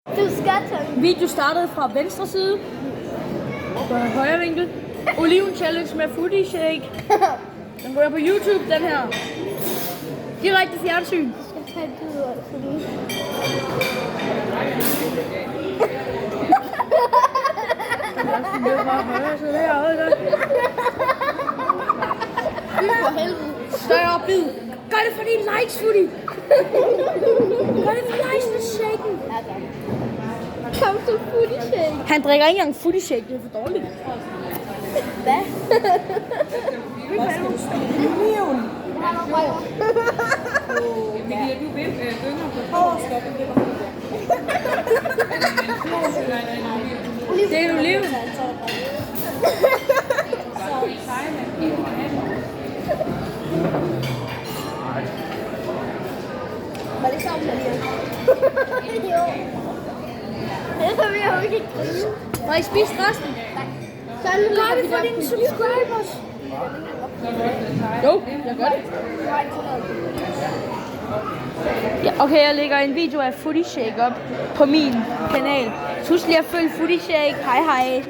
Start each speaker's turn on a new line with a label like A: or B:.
A: Du skal tage den.
B: Video startede fra venstre side. På højre vinkel. Oliven challenge med Foodie Shake. Den går jeg på YouTube, den her. Direkte fjernsyn.
A: Jeg skal tage et bid af fordi... For helvede.
B: Større bid. Gør det for dine likes, Foodie. Gør det for likes med shaken.
A: Kom til Foodie Shake.
B: Han drikker ikke engang Foodie Shake, det er for dårligt.
A: Hvad?
C: Oliven.
D: Emilie, du vil gynger på overstoppen, det var
B: Det er en oliven.
A: Var det sammen med det? Jo. Det vil jeg jo ikke grine.
B: Må jeg spise resten?
A: Så er det
B: Gør det for dine subscribers. Jo, jeg gør det. Ja, okay, jeg lægger en video af Foodie Shake op på min kanal. Husk lige at følge Foodie Shake. Hej hej.